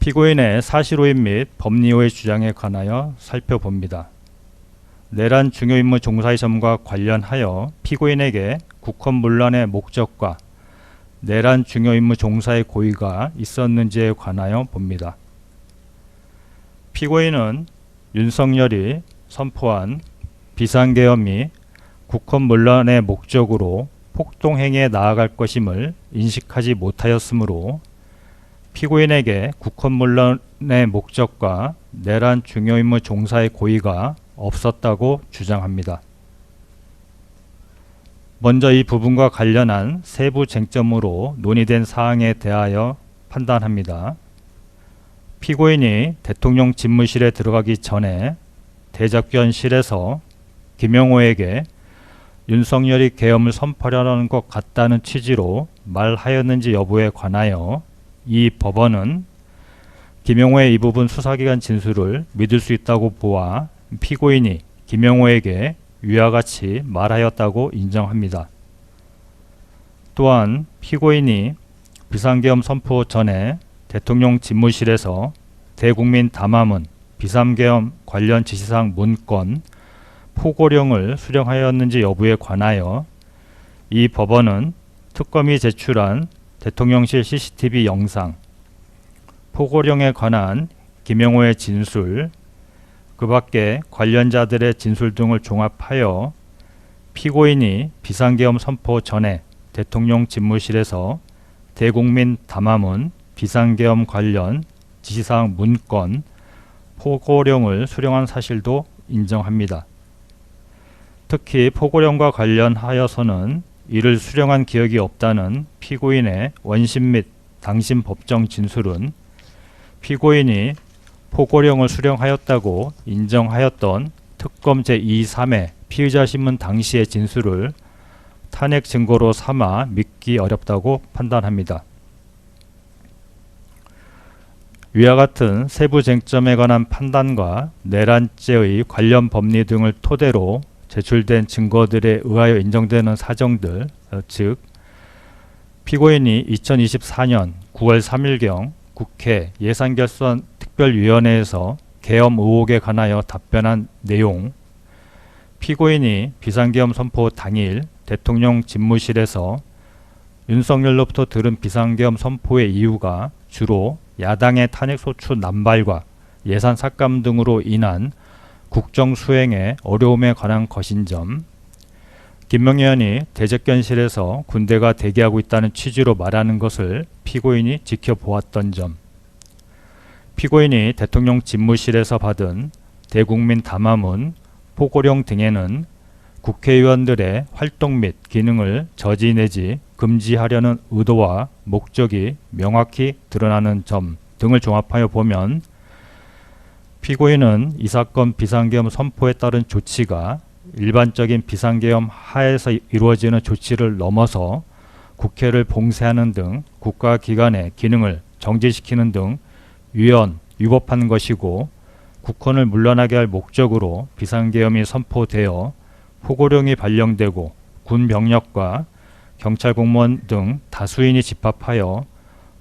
피고인의 사실오인 및 법리오의 주장에 관하여 살펴봅니다. 내란 중요임무 종사의 점과 관련하여 피고인에게 국헌문란의 목적과 내란 중요임무 종사의 고의가 있었는지에 관하여 봅니다. 피고인은 윤석열이 선포한 비상계엄이 국헌문란의 목적으로 폭동행위에 나아갈 것임을 인식하지 못하였으므로 피고인에게 국헌문란의 목적과 내란 중요임무 종사의 고의가 없었다고 주장합니다. 먼저 이 부분과 관련한 세부 쟁점으로 논의된 사항에 대하여 판단합니다. 피고인이 대통령 집무실에 들어가기 전에 대접견실에서 김영호에게 윤석열이 계엄을 선포하려는 것 같다는 취지로 말하였는지 여부에 관하여 이 법원은 김영호의 이 부분 수사기관 진술을 믿을 수 있다고 보아 피고인이 김영호에게 위와 같이 말하였다고 인정합니다. 또한 피고인이 비상계엄 선포 전에 대통령 집무실에서 대국민 담화문, 비상계엄 관련 지시사항 문건, 포고령을 수령하였는지 여부에 관하여 이 법원은 특검이 제출한 대통령실 CCTV 영상, 포고령에 관한 김영호의 진술, 그 밖에 관련자들의 진술 등을 종합하여 피고인이 비상계엄 선포 전에 대통령 집무실에서 대국민 담화문, 비상계엄 관련 지시사항 문건, 포고령을 수령한 사실도 인정합니다. 특히 포고령과 관련하여서는 이를 수령한 기억이 없다는 피고인의 원심 및 당심 법정 진술은 피고인이 포고령을 수령하였다고 인정하였던 특검 제2, 3회 피의자 신문 당시의 진술을 탄핵 증거로 삼아 믿기 어렵다고 판단합니다. 위와 같은 세부 쟁점에 관한 판단과 내란죄의 관련 법리 등을 토대로 제출된 증거들에 의하여 인정되는 사정들, 즉 피고인이 2024년 9월 3일경 국회 예산결산 특별위원회에서 계엄 의혹에 관하여 답변한 내용, 피고인이 비상계엄 선포 당일 대통령 집무실에서 윤석열로부터 들은 비상계엄 선포의 이유가 주로 야당의 탄핵소추 남발과 예산 삭감 등으로 인한 국정 수행의 어려움에 관한 것인 점, 김명희 의원이 대접견실에서 군대가 대기하고 있다는 취지로 말하는 것을 피고인이 지켜보았던 점, 피고인이 대통령 집무실에서 받은 대국민 담화문, 포고령 등에는 국회의원들의 활동 및 기능을 저지 내지 금지하려는 의도와 목적이 명확히 드러나는 점 등을 종합하여 보면 피고인은 이 사건 비상계엄 선포에 따른 조치가 일반적인 비상계엄 하에서 이루어지는 조치를 넘어서 국회를 봉쇄하는 등 국가기관의 기능을 정지시키는 등 위헌,위법한 것이고 국헌을 물러나게 할 목적으로 비상계엄이 선포되어 포고령이 발령되고 군 병력과 경찰 공무원 등 다수인이 집합하여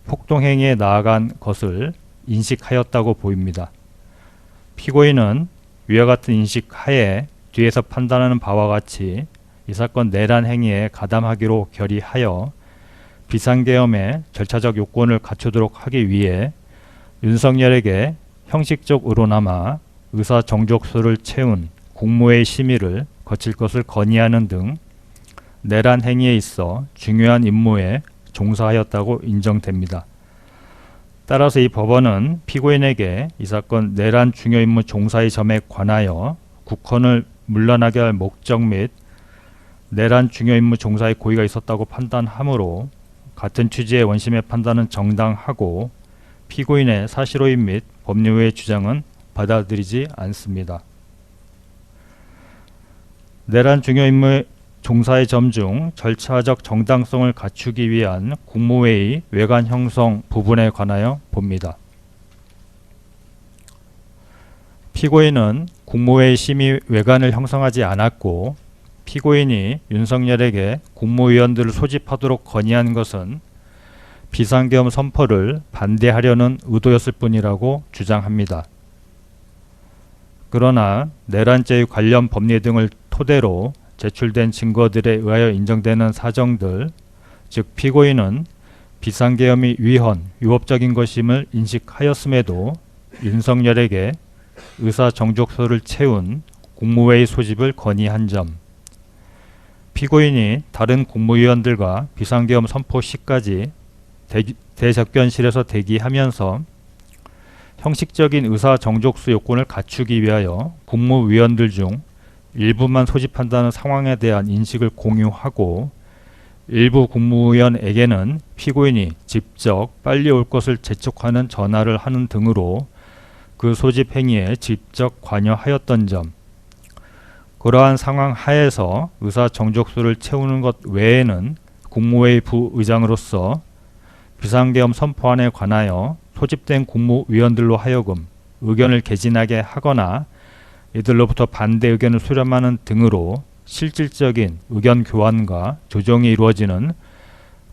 폭동행위에 나아간 것을 인식하였다고 보입니다. 피고인은 위와 같은 인식 하에 뒤에서 판단하는 바와 같이 이 사건 내란 행위에 가담하기로 결의하여 비상계엄의 절차적 요건을 갖추도록 하기 위해 윤석열에게 형식적으로나마 의사정족서를 채운 국무회의 심의를 거칠 것을 건의하는 등 내란 행위에 있어 중요한 임무에 종사하였다고 인정됩니다. 따라서 이 법원은 피고인에게 이 사건 내란 중요임무 종사의 점에 관하여 국헌을 물러나게 할 목적 및 내란 중요임무 종사의 고의가 있었다고 판단하므로 같은 취지의 원심의 판단은 정당하고 피고인의 사실오인 및 법리오의 주장은 받아들이지 않습니다. 내란 중요임무 종사의 점 중 절차적 정당성을 갖추기 위한 국무회의 외관 형성 부분에 관하여 봅니다. 피고인은 국무회의 심의 외관을 형성하지 않았고 피고인이 윤석열에게 국무위원들을 소집하도록 건의한 것은 비상계엄 선포를 반대하려는 의도였을 뿐이라고 주장합니다. 그러나 내란죄의 관련 법리 등을 토대로 제출된 증거들에 의하여 인정되는 사정들, 즉 피고인은 비상계엄이 위헌, 위법적인 것임을 인식하였음에도 윤석열에게 의사정족서를 채운 국무회의 소집을 건의한 점, 피고인이 다른 국무위원들과 비상계엄 선포 시까지 대접견실에서 대기하면서 형식적인 의사정족수 요건을 갖추기 위하여 국무위원들 중 일부만 소집한다는 상황에 대한 인식을 공유하고 일부 국무위원에게는 피고인이 직접 빨리 올 것을 재촉하는 전화를 하는 등으로 그 소집 행위에 직접 관여하였던 점, 그러한 상황 하에서 의사정족수를 채우는 것 외에는 국무회의 부의장으로서 비상계엄 선포안에 관하여 소집된 국무위원들로 하여금 의견을 개진하게 하거나 이들로부터 반대 의견을 수렴하는 등으로 실질적인 의견 교환과 조정이 이루어지는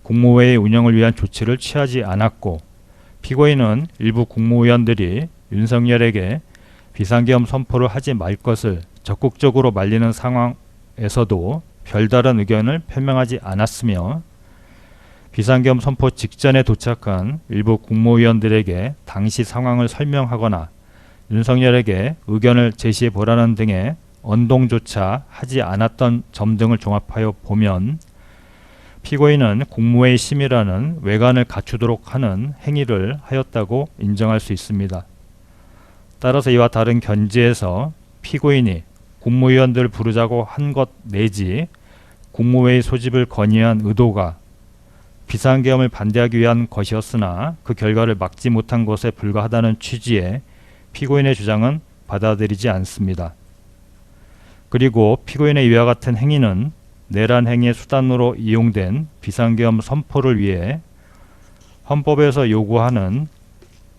국무회의 운영을 위한 조치를 취하지 않았고, 피고인은 일부 국무위원들이 윤석열에게 비상계엄 선포를 하지 말 것을 적극적으로 말리는 상황에서도 별다른 의견을 표명하지 않았으며, 비상계엄 선포 직전에 도착한 일부 국무위원들에게 당시 상황을 설명하거나 윤석열에게 의견을 제시해 보라는 등의 언동조차 하지 않았던 점 등을 종합하여 보면 피고인은 국무회의 심의라는 외관을 갖추도록 하는 행위를 하였다고 인정할 수 있습니다. 따라서 이와 다른 견지에서 피고인이 국무위원들을 부르자고 한 것 내지 국무회의 소집을 건의한 의도가 비상계엄을 반대하기 위한 것이었으나 그 결과를 막지 못한 것에 불과하다는 취지의 피고인의 주장은 받아들이지 않습니다. 그리고 피고인의 이와 같은 행위는 내란 행위의 수단으로 이용된 비상계엄 선포를 위해 헌법에서 요구하는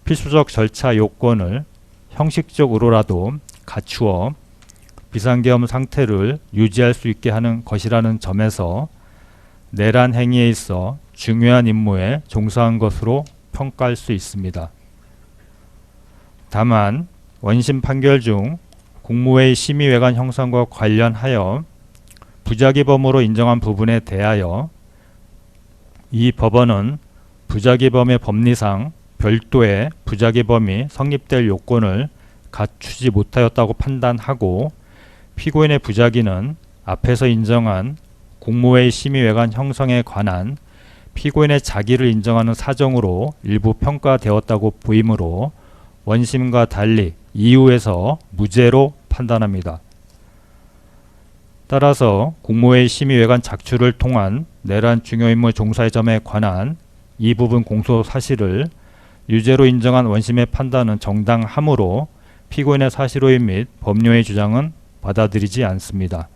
필수적 절차 요건을 형식적으로라도 갖추어 비상계엄 상태를 유지할 수 있게 하는 것이라는 점에서 내란 행위에 있어 중요한 임무에 종사한 것으로 평가할 수 있습니다. 다만 원심 판결 중 국무회의 심의외관 형성과 관련하여 부작위범으로 인정한 부분에 대하여 이 법원은 부작위범의 법리상 별도의 부작위범이 성립될 요건을 갖추지 못하였다고 판단하고, 피고인의 부작위는 앞에서 인정한 국무회의 심의외관 형성에 관한 피고인의 자기를 인정하는 사정으로 일부 평가되었다고 보이므로 원심과 달리 이유에서 무죄로 판단합니다. 따라서 국무회의 심의외관 작출을 통한 내란 중요임무 종사의 점에 관한 이 부분 공소사실을 유죄로 인정한 원심의 판단은 정당하므로 피고인의 사실오인 및 법료의 주장은 받아들이지 않습니다.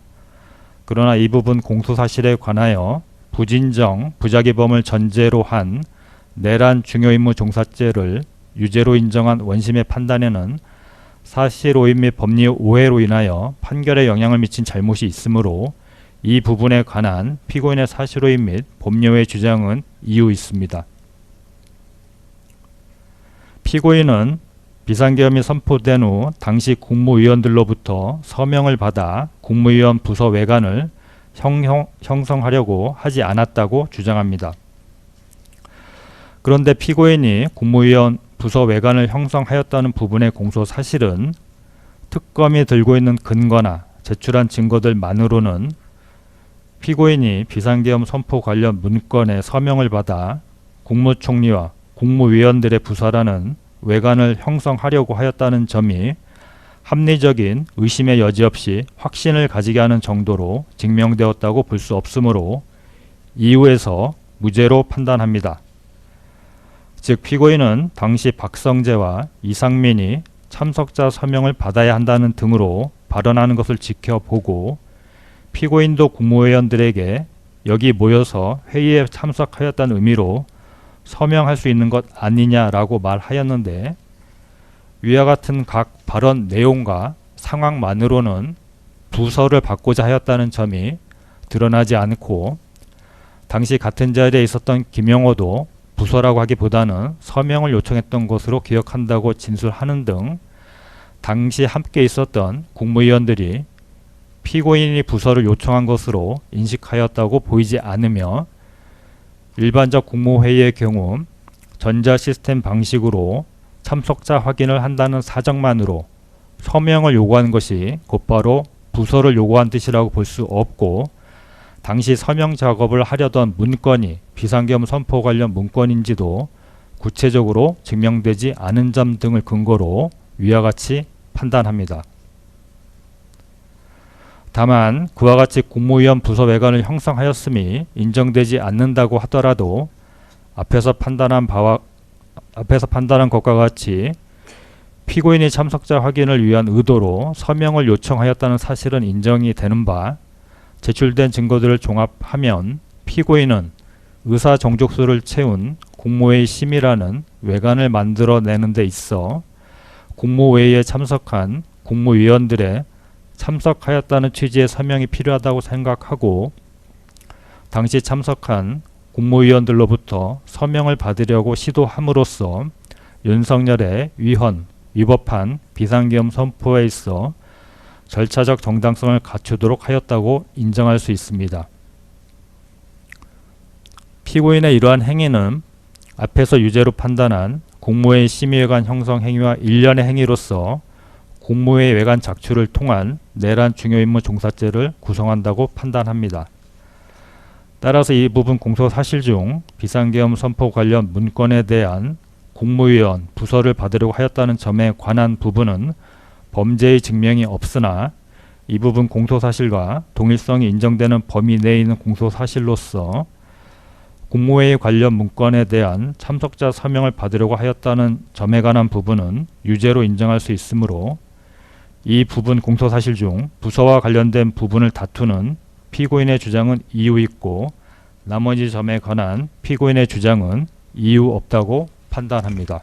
그러나 이 부분 공소사실에 관하여 부진정, 부작위범을 전제로 한 내란 중요임무 종사죄를 유죄로 인정한 원심의 판단에는 사실오인 및 법리 오해로 인하여 판결에 영향을 미친 잘못이 있으므로 이 부분에 관한 피고인의 사실오인 및 법료의 주장은 이유 있습니다. 피고인은 비상계엄이 선포된 후 당시 국무위원들로부터 서명을 받아 국무위원 부서 외관을 형성하려고 하지 않았다고 주장합니다. 그런데 피고인이 국무위원 부서 외관을 형성하였다는 부분의 공소사실은 특검이 들고 있는 근거나 제출한 증거들만으로는 피고인이 비상계엄 선포 관련 문건에 서명을 받아 국무총리와 국무위원들의 부서라는 외관을 형성하려고 하였다는 점이 합리적인 의심의 여지 없이 확신을 가지게 하는 정도로 증명되었다고 볼 수 없으므로 이유에서 무죄로 판단합니다. 즉 피고인은 당시 박성재와 이상민이 참석자 서명을 받아야 한다는 등으로 발언하는 것을 지켜보고 피고인도 국무위원들에게 여기 모여서 회의에 참석하였다는 의미로 서명할 수 있는 것 아니냐라고 말하였는데, 위와 같은 각 발언 내용과 상황만으로는 부서를 받고자 하였다는 점이 드러나지 않고, 당시 같은 자리에 있었던 김영호도 부서라고 하기보다는 서명을 요청했던 것으로 기억한다고 진술하는 등 당시 함께 있었던 국무위원들이 피고인이 부서를 요청한 것으로 인식하였다고 보이지 않으며 일반적 국무회의의 경우 전자시스템 방식으로 참석자 확인을 한다는 사정만으로 서명을 요구하는 것이 곧바로 부서를 요구한 뜻이라고 볼 수 없고 당시 서명 작업을 하려던 문건이 비상계엄 선포 관련 문건인지도 구체적으로 증명되지 않은 점 등을 근거로 위와 같이 판단합니다. 다만 그와 같이 국무위원 부서 외관을 형성하였음이 인정되지 않는다고 하더라도 앞에서 판단한 것과 같이 피고인이 참석자 확인을 위한 의도로 서명을 요청하였다는 사실은 인정이 되는 바 제출된 증거들을 종합하면 피고인은 의사 정족수를 채운 국무회의 심의라는 외관을 만들어내는 데 있어 국무회의에 참석한 국무위원들의 참석하였다는 취지의 서명이 필요하다고 생각하고 당시 참석한 국무위원들로부터 서명을 받으려고 시도함으로써 윤석열의 위법한 비상계엄 선포에 있어 절차적 정당성을 갖추도록 하였다고 인정할 수 있습니다. 피고인의 이러한 행위는 앞에서 유죄로 판단한 국무회의 심의회관 형성 행위와 일련의 행위로서 국무회의 외관 작출을 통한 내란 중요임무 종사죄를 구성한다고 판단합니다. 따라서 이 부분 공소사실 중 비상계엄 선포 관련 문건에 대한 국무위원 부서를 받으려고 하였다는 점에 관한 부분은 범죄의 증명이 없으나 이 부분 공소사실과 동일성이 인정되는 범위 내에 있는 공소사실로서 국무회의 관련 문건에 대한 참석자 서명을 받으려고 하였다는 점에 관한 부분은 유죄로 인정할 수 있으므로 이 부분 공소사실 중 부서와 관련된 부분을 다투는 피고인의 주장은 이유 있고 나머지 점에 관한 피고인의 주장은 이유 없다고 판단합니다.